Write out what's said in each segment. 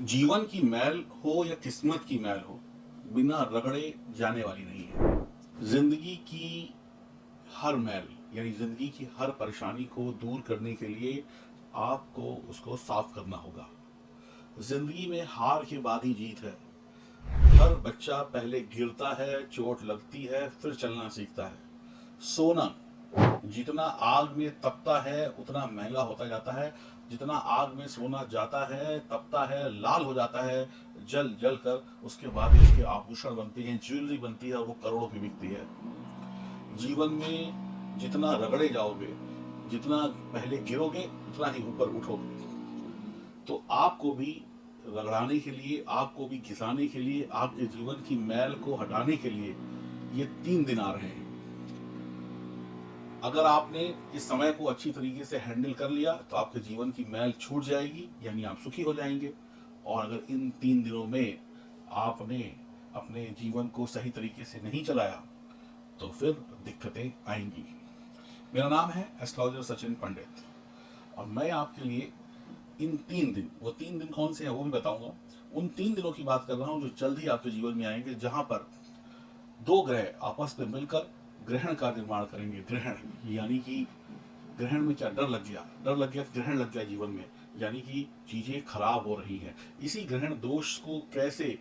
जीवन की मैल हो या किस्मत की मैल हो, बिना रगड़े जाने वाली नहीं है। जिंदगी की हर मैल यानी जिंदगी की हर परेशानी को दूर करने के लिए आपको उसको साफ करना होगा। जिंदगी में हार के बाद ही जीत है। हर बच्चा पहले गिरता है, चोट लगती है, फिर चलना सीखता है। सोना जितना आग में तपता है उतना महंगा होता जाता है। जितना आग में सोना जाता है, तपता है, लाल हो जाता है, जल जल कर उसके बाद इसके आभूषण बनते हैं, ज्वेलरी बनती है और वो करोड़ों की बिकती है। जीवन में जितना रगड़े जाओगे, जितना पहले गिरोगे, उतना ही ऊपर उठोगे। तो आपको भी रगड़ाने के लिए, आपको भी घिसाने के लिए, आपके जीवन की मैल को हटाने के लिए ये 3 दिन आ रहे हैं। अगर आपने इस समय को अच्छी तरीके से हैंडल कर लिया तो आपके जीवन की मैल छूट जाएगी, यानी आप सुखी हो जाएंगे। और अगर इन 3 दिनों में आपने अपने जीवन को सही तरीके से नहीं चलाया तो फिर दिक्कतें आएंगी। मेरा नाम है एस्ट्रोलॉजर सचिन पंडित और मैं आपके लिए इन 3 दिन, वो 3 दिन कौन से हैं वो भी बताऊंगा। उन 3 दिनों की बात कर रहा हूं जो जल्द ही आपके जीवन में आएंगे, जहां पर दो ग्रह आपस में मिलकर ग्रहण का निर्माण करेंगे। ग्रहण यानी कि ग्रहण में क्या डर लग गया, डर लग गया, ग्रहण लग गया जीवन में, यानी कि चीजें खराब हो रही हैं। इसी ग्रहण दोष को कैसे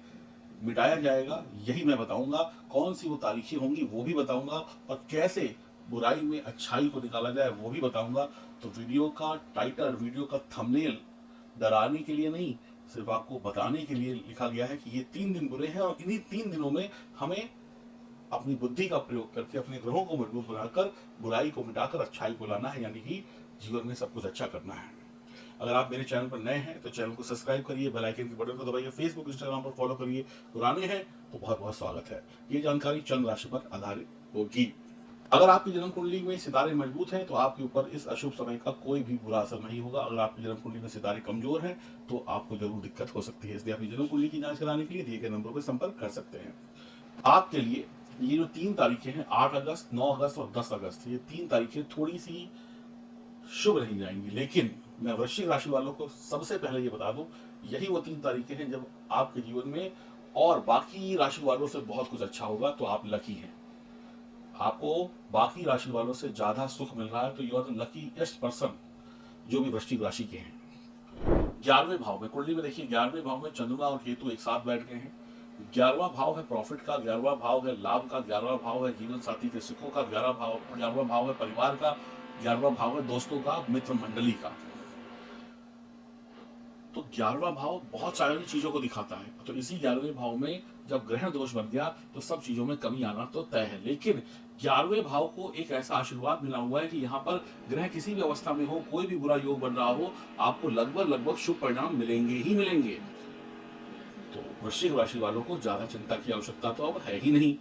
मिटाया जाएगा यही मैं बताऊंगा। कौन सी वो तारीखें होंगी वो भी बताऊंगा और कैसे बुराई में अच्छाई को निकाला जाए वो भी बताऊंगा। तो वीडियो का टाइटल, वीडियो का थंबनेल डराने के लिए नहीं, सिर्फ आपको बताने के लिए लिखा गया है कि ये 3 दिन बुरे हैं और इन्हीं 3 दिनों में हमें अपनी बुद्धि का प्रयोग करके अपने ग्रहों को मजबूत बनाकर बुराई को मिटाकर अच्छाई को लाना है, यानी कि जीवन में सब कुछ अच्छा करना है। अगर आप मेरे चैनल पर नए हैं तो चैनल को सब्सक्राइब करिए, बेल आइकन के बटन को दबाइए, फेसबुक इंस्टाग्राम पर फॉलो करिए। पुराने हैं तो बहुत बहुत स्वागत है। ये जानकारी चंद्र राशि पर आधारित होगी। अगर आपकी जन्म कुंडली में सितारे मजबूत हैं तो आपके ऊपर इस अशुभ समय का कोई भी बुरा असर नहीं होगा। अगर आपकी जन्म कुंडली में सितारे कमजोर हैं तो आपको जरूर दिक्कत हो सकती है। इसलिए अपनी जन्म कुंडली की जांच कराने के लिए दिए गए नंबरों पर संपर्क कर सकते हैं। आपके लिए ये जो 3 तारीखें हैं, 8 अगस्त, 9 अगस्त और 10 अगस्त, ये 3 तारीखें थोड़ी सी शुभ नहीं जाएंगी। लेकिन मैं वृश्चिक राशि वालों को सबसे पहले ये बता दूं, यही वो 3 तारीखें हैं जब आपके जीवन में और बाकी राशि वालों से बहुत कुछ अच्छा होगा। तो आप लकी हैं, आपको बाकी राशि वालों से ज्यादा सुख मिल रहा है। तो you are the luckiest person जो भी वृश्चिक राशि के हैं। 11वें भाव में, कुंडली में देखिए 11वें भाव में चंद्रमा और केतु एक साथ बैठ गए हैं। 11वां भाव है प्रॉफिट का, 11वां भाव है लाभ का, 11वां भाव है जीवन साथी के सुखों का, 11वां भाव है परिवार का, 11वां भाव है दोस्तों का, मित्र मंडली का। तो 11वां भाव बहुत सारी चीजों को दिखाता है। तो इसी 11वें भाव में जब ग्रहण दोष बन गया तो सब चीजों में कमी आना तो तय है। लेकिन 11वें भाव को एक ऐसा आशीर्वाद मिला हुआ है कि यहाँ पर ग्रह किसी भी अवस्था में हो, कोई भी बुरा योग बन रहा हो, आपको लगभग लगभग शुभ परिणाम मिलेंगे ही मिलेंगे। तो वृश्चिक राशि वालों को ज्यादा चिंता की आवश्यकता तो अब है ही नहीं।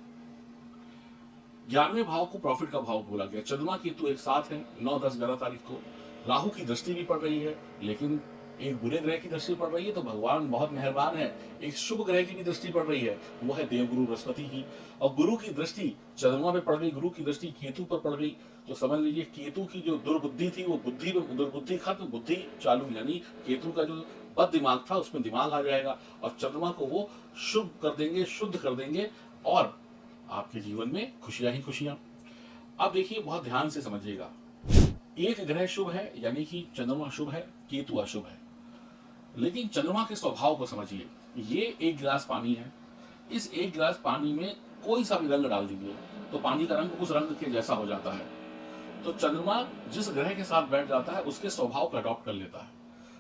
11वें भाव को प्रॉफिट का भाव बोला गया। चंद्रमा केतु एक साथ है 9, 10, 11 तारीख को। राहु की दृष्टि भी पड़ रही है, लेकिन एक बुरे ग्रह की दृष्टि पड़ रही है तो भगवान बहुत मेहरबान है, एक शुभ ग्रह की भी दृष्टि पड़ रही है, वो है देवगुरु बृहस्पति की। और गुरु की दृष्टि चंद्रमा पे पड़ गई, गुरु की दृष्टि केतु पर पड़ गई। तो समझ लीजिए केतु की जो दुर्बुद्धि थी वो बुद्धि में, दुर्बुद्धि खत्म, बुद्धि चालू, यानी केतु का जो बद दिमाग था उसमें दिमाग आ जाएगा और चंद्रमा को वो शुभ कर देंगे, शुद्ध कर देंगे और आपके जीवन में खुशियां ही खुशियां। अब देखिए बहुत ध्यान से समझिएगा, एक ग्रह शुभ है यानी कि चंद्रमा शुभ है, केतु अशुभ है। लेकिन चंद्रमा के स्वभाव को समझिए। ये एक गिलास पानी है, इस एक गिलास पानी में कोई सा भी रंग डाल दीजिए तो पानी का रंग उस रंग के जैसा हो जाता है। तो चंद्रमा जिस ग्रह के साथ बैठ जाता है उसके स्वभाव को अडॉप्ट कर लेता है।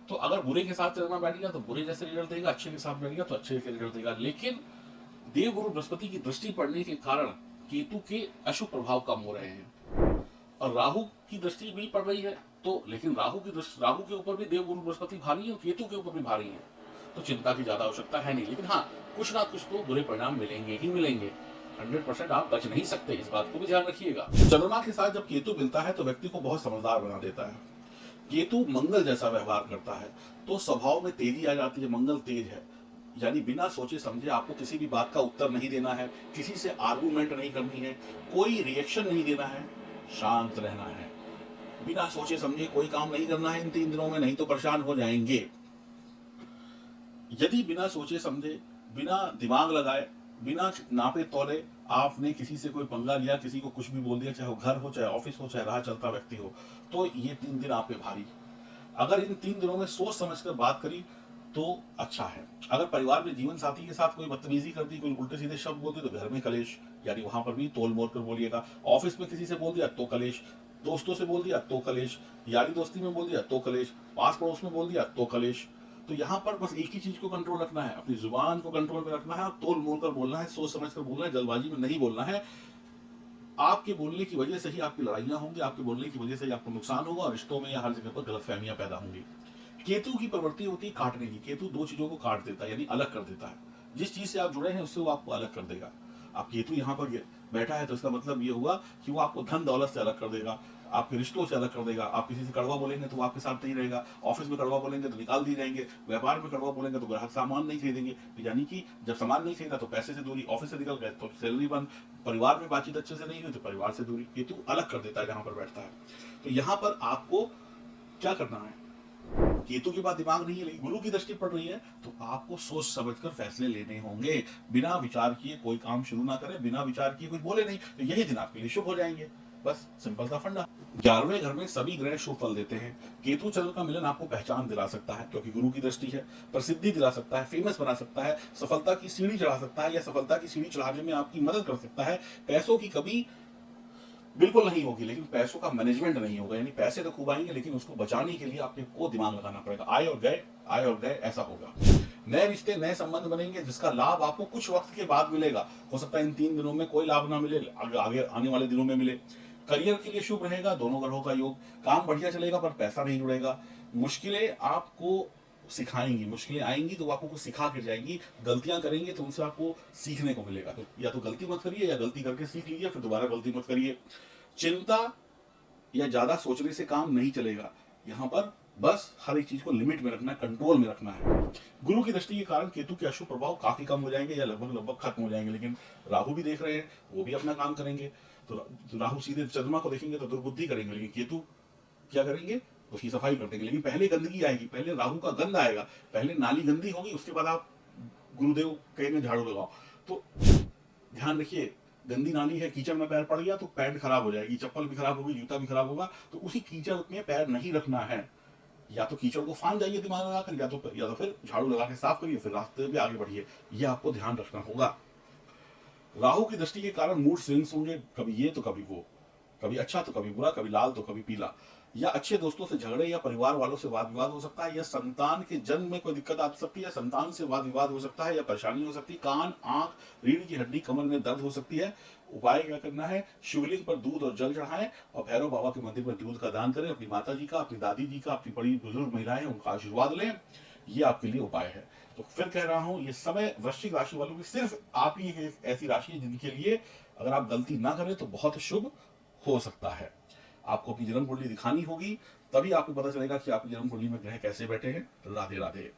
तो अगर बुरे के साथ चंद्रमा बैठ गया तो बुरे जैसे रिजल्ट देगा, अच्छे के साथ बैठ गया तो अच्छे के रिजल्ट देगा। लेकिन देवगुरु बृहस्पति की दृष्टि पड़ने के कारण केतु के अशुभ प्रभाव कम हो रहे हैं और राहु की दृष्टि भी पड़ रही है। तो लेकिन राहु के ऊपर भी देवगुरु बृहस्पति भारी है और केतु के ऊपर भी भारी है। तो चिंता की ज्यादा आवश्यकता है नहीं। लेकिन हाँ, कुछ ना कुछ तो बुरे परिणाम मिलेंगे ही मिलेंगे। 100% आप बच नहीं सकते, इस बात को भी ध्यान रखिएगा। चंद्रमा के साथ जब केतु मिलता है तो व्यक्ति को बहुत समझदार बना देता है। केतु मंगल जैसा व्यवहार करता है तो स्वभाव में तेजी आ जाती है। मंगल तेज है, यानी बिना सोचे समझे आपको किसी भी बात का उत्तर नहीं देना है, किसी से आर्गुमेंट नहीं करनी है, कोई रिएक्शन नहीं देना है, शांत रहना है, बिना सोचे समझे कोई काम नहीं करना है इन 3 दिनों में, नहीं तो परेशान हो जाएंगे। यदि बिना सोचे समझे, बिना दिमाग लगाए, बिना नापे तौले आपने किसी से कोई पंगा लिया, किसी को कुछ भी बोल दिया, चाहे वो घर हो, चाहे ऑफिस हो, चाहे राह चलता व्यक्ति हो, तो ये 3 दिन आप पे भारी। अगर इन 3 दिनों में सोच समझ कर बात करी तो अच्छा है। अगर परिवार में जीवन साथी के साथ कोई बदतमीजी कर दी, कोई उल्टे सीधे शब्द बोल दिए, तो घर में कलेश, यानी वहां पर भी तोल मोल कर बोलिएगा। ऑफिस में किसी से बोल दिया तो कलेश, दोस्तों से बोल दिया तो कलेश, यारी दोस्ती में बोल दिया तो कलेश, पास पड़ोस में बोल दिया तो कलेश। तो यहाँ पर बस एक ही चीज को कंट्रोल रखना है, अपनी जुबान को कंट्रोल में रखना है और तोल मोल कर बोलना है, सोच समझ कर बोलना है, जल्दबाजी में नहीं बोलना है। आपके बोलने की वजह से ही आपकी लड़ाइयां होंगी, आपके बोलने की वजह से ही आपको नुकसान होगा और रिश्तों में या हर जगह पर गलतफहमियां पैदा होंगी। केतु की प्रवृत्ति होती है काटने की। केतु दो चीजों को काट देता है, यानी अलग कर देता है। जिस चीज से आप जुड़े हैं उससे वो आपको अलग कर देगा। आप केतु यहाँ पर बैठा है तो इसका मतलब ये हुआ कि वो आपको धन दौलत से अलग कर देगा, आपके रिश्तों से अलग कर देगा। आप किसी से कड़वा बोलेंगे तो वो आपके साथ नहीं रहेगा, ऑफिस में कड़वा बोलेंगे तो निकाल दिए जाएंगे, व्यापार में कड़वा बोलेंगे तो ग्राहक सामान नहीं खरीदेंगे, यानी कि जब सामान नहीं खरीदा तो पैसे से दूरी, ऑफिस से निकल गए तो सैलरी बंद, परिवार में बातचीत अच्छे से नहीं हुई तो परिवार से दूरी। केतु अलग कर देता है जहां पर बैठता है। तो यहाँ पर आपको क्या करना है, केतु के बाद दिमाग नहीं है लेकिन गुरु की दृष्टि पड़ रही है, तो आपको सोच समझकर फैसले लेने होंगे। बिना विचार किए कोई काम शुरू ना करें, बिना विचार किए कुछ बोले नहीं, तो यही दिन आपके लिए शुभ हो जाएंगे। बस सिंपल सा फंडा। 11वें घर में सभी ग्रह शुभ फल देते हैं। केतु चंद्र का मिलन आपको पहचान दिला सकता है क्योंकि गुरु की दृष्टि है, प्रसिद्धि दिला सकता है, फेमस बना सकता है, सफलता की सीढ़ी चढ़ा सकता है या सफलता की सीढ़ी चढ़ाने में आपकी मदद कर सकता है। पैसों की कभी बिल्कुल नहीं होगी, लेकिन पैसों का मैनेजमेंट नहीं होगा, यानी पैसे तो खूब आएंगे लेकिन उसको बचाने के लिए आपको दिमाग लगाना पड़ेगा। आए और गए, आए और गए, ऐसा होगा। नए रिश्ते, नए संबंध बनेंगे जिसका लाभ आपको कुछ वक्त के बाद मिलेगा। हो सकता है इन 3 दिनों में कोई लाभ ना मिले, आगे आने वाले दिनों में मिले। करियर के लिए शुभ रहेगा, दोनों ग्रहों का योग। काम बढ़िया चलेगा पर पैसा नहीं जुड़ेगा। मुश्किलें आपको सिखाएंगी, मुश्किलें आएंगी तो वो आपको कुछ सिखा के जाएंगी। गलतियां करेंगे तो उनसे आपको सीखने को मिलेगा, तो या तो गलती मत करिए या गलती करके सीख लीजिए, फिर दोबारा गलती मत करिए। चिंता या ज्यादा सोचने से काम नहीं चलेगा। यहाँ पर बस हर एक चीज को लिमिट में रखना है, कंट्रोल में रखना है। गुरु की दृष्टि के कारण केतु के अशुभ प्रभाव काफी कम हो जाएंगे या लगभग लगभग खत्म हो जाएंगे, लेकिन राहु भी देख रहे हैं, वो भी अपना काम करेंगे। तो राहु सीधे चंद्रमा को देखेंगे तो दुर्बुद्धि करेंगे, लेकिन केतु क्या करेंगे, उसकी सफाई कर देंगे। लेकिन पहले गंदगी आएगी, पहले राहु का गंध आएगा, पहले नाली गंदी होगी, उसके बाद आप गुरुदेव कहेंगे झाड़ू लगाओ। तो ध्यान रखिए, गंदी नाली है, कीचड़ में पैर पड़ गया तो पैंट खराब हो जाएगी, चप्पल भी खराब होगी, जूता भी खराब होगा। तो उसी कीचड़ में पैर नहीं रखना है। या तो कीचड़ को फान जाइए दिमाग लगाकर, या तो फिर झाड़ू लगा के साफ करिए, फिर रास्ते पे आगे बढ़िए। ये आपको ध्यान रखना होगा। राहु की दृष्टि के कारण मूड स्विंग्स होंगे, कभी ये तो कभी वो, कभी अच्छा तो कभी बुरा, कभी लाल तो कभी पीला। या अच्छे दोस्तों से झगड़े या परिवार वालों से वाद विवाद हो सकता है, या संतान के जन्म में कोई दिक्कत आ सकती है, संतान से वाद विवाद हो सकता है या परेशानी हो सकती है। कान, आंख, रीढ़ की हड्डी, कमर में दर्द हो सकती है। उपाय क्या करना है, शिवलिंग पर दूध और जल चढ़ाएं और भैरव बाबा के मंदिर में दूध का दान करें। अपनी माता जी का, अपनी दादी जी का, अपनी बड़ी बुजुर्ग महिलाएं उनका आशीर्वाद लें। ये आपके लिए उपाय है। तो फिर कह रहा हूं, ये समय वृश्चिक राशि वालों की सिर्फ आप ही एक ऐसी राशि है जिनके लिए अगर आप गलती ना करें तो बहुत शुभ हो सकता है। आपको अपनी जन्म कुंडली दिखानी होगी, तभी आपको पता चलेगा कि आपकी जन्म कुंडली में ग्रह कैसे बैठे हैं। राधे राधे।